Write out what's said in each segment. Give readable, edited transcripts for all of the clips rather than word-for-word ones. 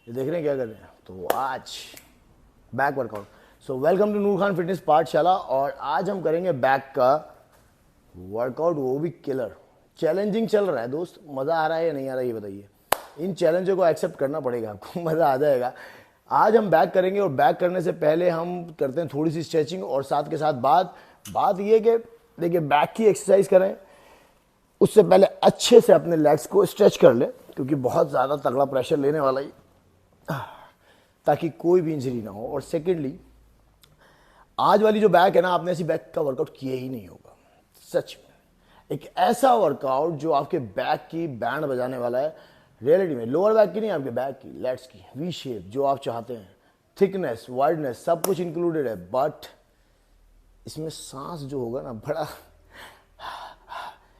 ये देख रहे हैं क्या कर रहे हैं। तो आज back workout. So welcome to Noor Khan fitness Pathshala. और आज हम करेंगे बैक का वर्कआउट, वो भी किलर। चैलेंजिंग चल रहा है दोस्त, मज़ा आ रहा है या नहीं आ रहा है ये बताइए। इन चैलेंजों को एक्सेप्ट करना पड़ेगा आपको, मज़ा आ जाएगा। आज हम बैक करेंगे और बैक करने से पहले हम करते हैं थोड़ी सी स्ट्रेचिंग और साथ के साथ बात ये कि देखिए बैक की एक्सरसाइज करें उससे पहले अच्छे से अपने लेग्स को स्ट्रेच कर ले, क्योंकि बहुत ज़्यादा तगड़ा प्रेशर लेने वाला ही, ताकि कोई भी इंजरी ना हो। और सेकेंडली, आज वाली जो बैक है ना, आपने ऐसी बैक का वर्कआउट किया ही नहीं होगा सच में। एक ऐसा वर्कआउट जो आपके बैक की बैंड बजाने वाला है रियलिटी में। लोअर बैक की नहीं, आपके बैक की, लेट्स की वी शेप जो आप चाहते हैं, थिकनेस, वाइडनेस, सब कुछ इंक्लूडेड है। बट इसमें सांस जो होगा ना, बड़ा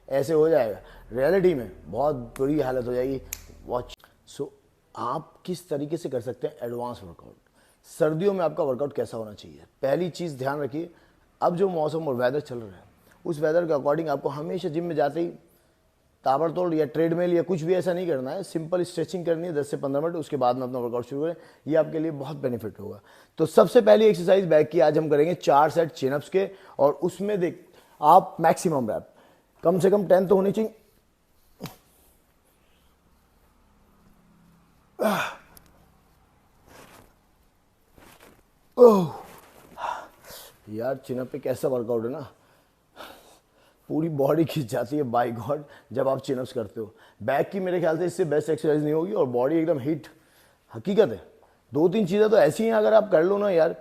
ऐसे हो जाएगा, रियलिटी में बहुत बुरी हालत हो जाएगी। वॉच। सो आप किस तरीके से कर सकते हैं एडवांस वर्कआउट। सर्दियों में आपका वर्कआउट कैसा होना चाहिए, पहली चीज़ ध्यान रखिए। अब जो मौसम और वेदर चल रहा है, उस वेदर के अकॉर्डिंग आपको हमेशा जिम में जाते ही ताबड़तोड़ या ट्रेडमिल या कुछ भी ऐसा नहीं करना है। सिंपल स्ट्रेचिंग करनी है 10 से 15 मिनट, उसके बाद में अपना वर्कआउट शुरू करें। ये आपके लिए बहुत बेनिफिट होगा। तो सबसे पहली एक्सरसाइज बैक की आज हम करेंगे 4 सेट चिनअप्स के, और उसमें देख आप मैक्सिमम रैप कम से कम 10 तो होनी चाहिए। ओह यार, चिनअप पे कैसा वर्कआउट है ना, पूरी बॉडी खिंच जाती है बाय गॉड जब आप चिनअप्स करते हो। बैक की मेरे ख्याल से इससे बेस्ट एक्सरसाइज नहीं होगी, और बॉडी एकदम हिट। हकीकत है, 2-3 चीज़ें तो ऐसी हैं अगर आप कर लो ना यार,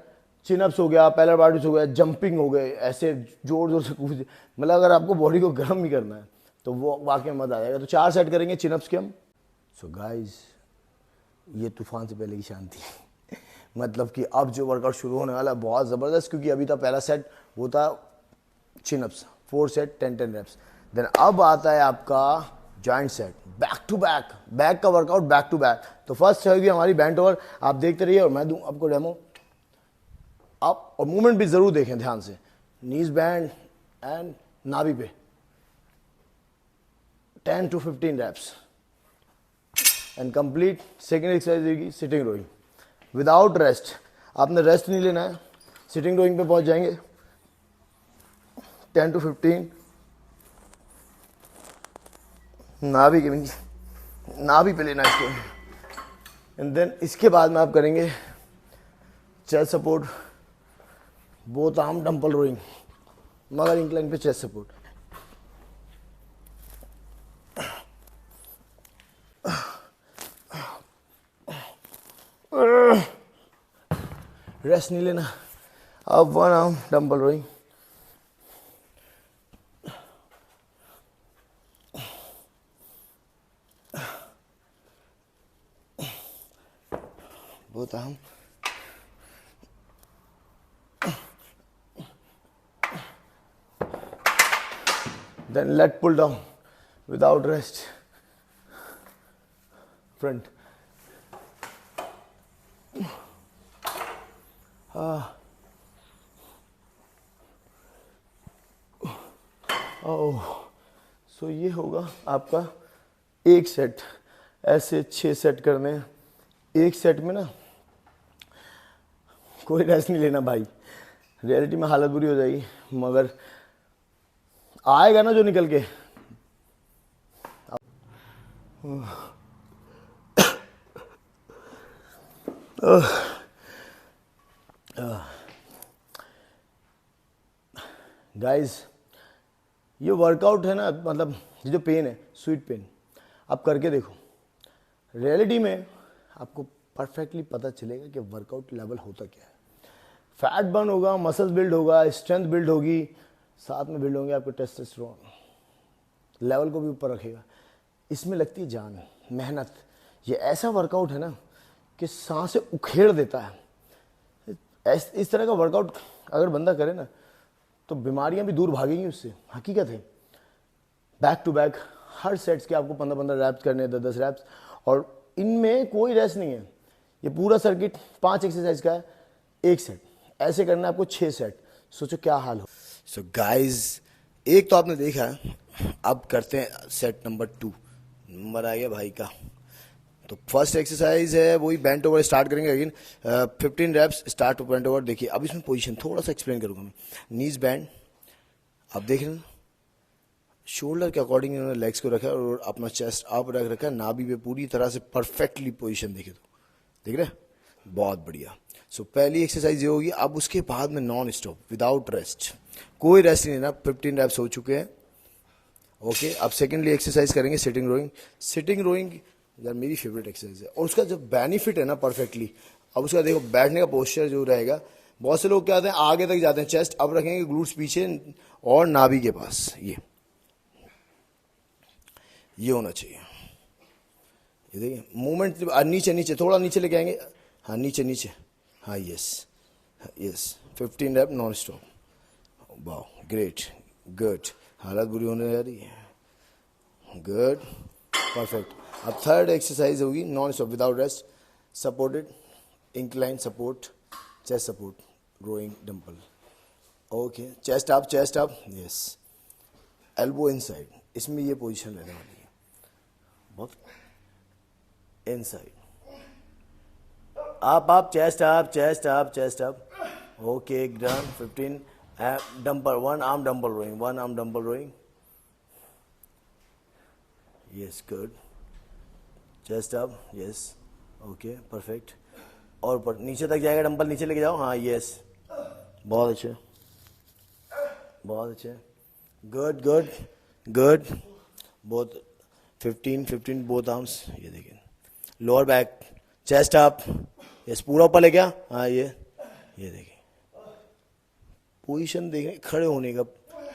चिनअप्स हो गया, पैलर बार्टिस हो गया, जंपिंग हो गए, ऐसे जोर जोर से कूद, मतलब अगर आपको बॉडी को गर्म ही करना है तो वो वाकई में मजा आ जाएगा। तो 4 सेट करेंगे चिनअप्स के हम। सो गाइस, ये तूफान से पहले की शांति मतलब कि अब जो वर्कआउट शुरू होने वाला है बहुत ज़बरदस्त, क्योंकि अभी तो पहला सेट वो था चिनअप्स, 4 सेट 10-10 रेप्स। देन अब आता है आपका joint set, back to back, back का वर्कआउट बैक टू बैक। तो फर्स्ट होगी हमारी बेंट ओवर, आप देखते रहिए और मैं दूं आपको डेमो। आप और मूवमेंट भी जरूर देखें ध्यान से, नीज बैंड एंड नाभि पे 10 to 15 reps and complete. Second exercise होगी सिटिंग रोइंग विदाउट रेस्ट। आपने रेस्ट नहीं लेना है, सिटिंग रोइंग पे पहुंच जाएंगे 10 to 15। नाभि पे लेना है इसको। एंड देन इसके बाद में आप करेंगे chest support, both arm dumbbell rowing, मगर इंक्लाइन पे चेस्ट सपोर्ट। रेस्ट नहीं लेना। अब 1 arm dumbbell rowing, both arm, then let pull down without rest, front, so ये होगा आपका एक सेट। ऐसे 6 सेट करने हैं। एक सेट में ना कोई रेस्ट नहीं लेना भाई, रियलिटी में हालत बुरी हो जाएगी, मगर आएगा ना जो निकल के। गाइस, ये वर्कआउट है ना, मतलब ये जो पेन है, स्वीट पेन, आप करके देखो। रियलिटी में आपको परफेक्टली पता चलेगा कि वर्कआउट लेवल होता क्या है। फैट बर्न होगा, मसल्स बिल्ड होगा, स्ट्रेंथ बिल्ड होगी, साथ में बिल्ड होंगे आपके टेस्टोस्टेरोन, लेवल को भी ऊपर रखेगा। इसमें लगती है जान, मेहनत। ये ऐसा वर्कआउट है ना कि सांसें उखेड़ देता है। इस तरह का वर्कआउट अगर बंदा करे ना तो बीमारियां भी दूर भागेंगी उससे। हकीकत है। बैक टू बैक हर सेट्स के आपको 15-15 रैप्स करने हैं, 10-10 रैप्स, और इनमें कोई रेस्ट नहीं है। ये पूरा सर्किट 5 एक्सरसाइज का है, एक सेट ऐसे करना है आपको 6 सेट। सोचो क्या हाल हो। सो गाइज, एक तो आपने देखा है, अब करते हैं सेट नंबर 2। नंबर आ गया भाई का तो फर्स्ट एक्सरसाइज है वही बेंट ओवर स्टार्ट करेंगे again 15 reps start to bent over. देखिए अब इसमें पोजीशन थोड़ा सा एक्सप्लेन करूंगा मैं। नीज बैंड, अब देख रहे हैं शोल्डर के अकॉर्डिंग इन्होंने लेग्स को रखा है और अपना चेस्ट अप रख रखा है, नाभि पे पूरी तरह से परफेक्टली पोजीशन देखे तो देख रहे हैं, बहुत बढ़िया। सो पहली एक्सरसाइज ये होगी। अब उसके बाद में नॉन स्टॉप विदाउट रेस्ट, कोई रेस्ट नहीं लेना। 15 रेप्स हो चुके हैं, ओके। अब सेकेंडली एक्सरसाइज करेंगे सिटिंग रोइंग। सिटिंग रोइंग यार मेरी फेवरेट एक्सरसाइज है और उसका जो बेनिफिट है ना परफेक्टली, अब उसका देखो बैठने का पोस्चर जो रहेगा, बहुत से लोग क्या आते हैं आगे तक जाते हैं, चेस्ट अब रखेंगे, ग्लूट्स पीछे और नाभि के पास, ये होना चाहिए। ये देखिए मूवमेंट नीचे नीचे थोड़ा नीचे लेके आएंगे, हाँ नीचे नीचे, हाँ yes yes. 15 rep non stop, वाह ग्रेट गुड। हालत बुरी होने जा रही है, गुड परफेक्ट। अब थर्ड एक्सरसाइज होगी non stop without rest, supported incline support, chest support, rowing dumbbell, okay. Chest up yes, elbow inside, इसमें ये पोजीशन रहने वाली है, बहुत इनसाइड, आप chest up, okay done. 15 dumbbell, one arm dumbbell rowing, yes good. Chest up yes, okay perfect. और ऊपर नीचे तक जाएगा, डंपल नीचे लेके जाओ, हाँ यस, बहुत अच्छे बहुत अच्छे, गुड गुड गुड। बहुत 15 बोथ आर्म्स, ये देखिए lower back, chest up yes, पूरा ऊपर ले गया, हाँ ये देखिए पोजीशन देखें खड़े होने का,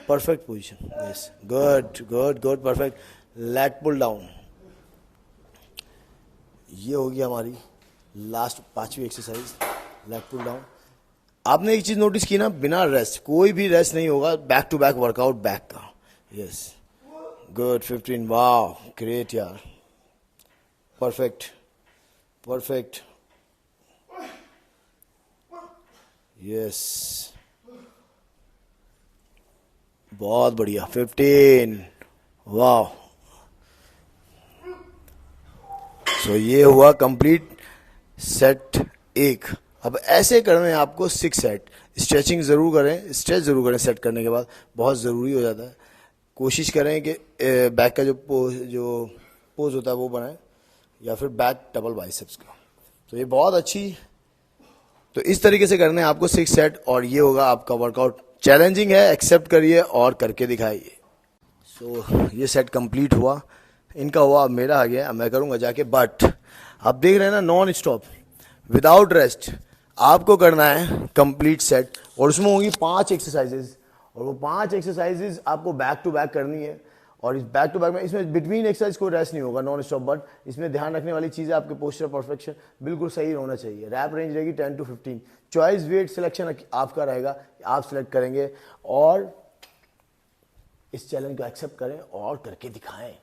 perfect position, yes good good good perfect. Let pull down, ये होगी हमारी लास्ट पांचवी एक्सरसाइज, लेट पुल डाउन। आपने एक चीज नोटिस की ना, बिना रेस्ट कोई भी रेस्ट नहीं होगा, back to back workout back का, यस गुड। 15, वाह ग्रेट यार, परफेक्ट परफेक्ट, यस बहुत बढ़िया। 15, वाह। सो ये हुआ कंप्लीट सेट 1। अब ऐसे करने हैं आपको 6 सेट। स्ट्रेचिंग जरूर करें, स्ट्रेच जरूर करें सेट करने के बाद, बहुत ज़रूरी हो जाता है। कोशिश करें कि बैक का जो पोज होता है वो बनाएं, या फिर बैक डबल बाइसेप्स का, तो ये बहुत अच्छी। तो इस तरीके से करने हैं आपको 6 सेट, और ये होगा आपका वर्कआउट। चैलेंजिंग है, एक्सेप्ट करिए और करके दिखाइए। सो ये सेट कंप्लीट हुआ, इनका हुआ, अब मेरा आ गया, अब मैं करूंगा जाके। बट आप देख रहे हैं ना, नॉन स्टॉप विदाउट रेस्ट आपको करना है कंप्लीट सेट, और उसमें होंगी 5 एक्सरसाइजेज, और वो 5 एक्सरसाइजेज आपको बैक टू बैक करनी है। और इस बैक टू बैक में इसमें बिटवीन एक्सरसाइज कोई रेस्ट नहीं होगा, नॉन स्टॉप। बट इसमें ध्यान रखने वाली चीज़ है, आपके पोस्चर परफेक्शन बिल्कुल सही होना चाहिए। रैप रेंज रहेगी 10 to 15। चॉइस वेट सिलेक्शन आपका रहेगा, आप सिलेक्ट करेंगे, और इस चैलेंज को एक्सेप्ट करें और करके दिखाएं।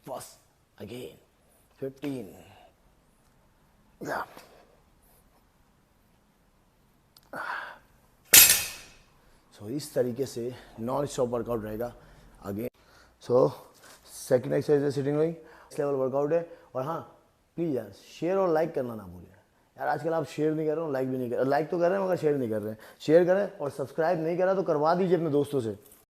फर्स्ट अगेन 15, या सो इस तरीके से नॉन स्टॉप वर्कआउट रहेगा अगेन। सो सेकंड एक्सरसाइज है सिटिंग रोइंग, लेवल वर्कआउट है। और हाँ प्लीज़ यार शेयर और लाइक करना ना भूलें यार, आजकल आप शेयर नहीं कर रहे हो, लाइक भी नहीं कर रहे, लाइक तो कर रहे हैं मगर शेयर नहीं कर रहे हैं। शेयर करें, और सब्सक्राइब नहीं करा तो करवा दीजिए अपने दोस्तों से।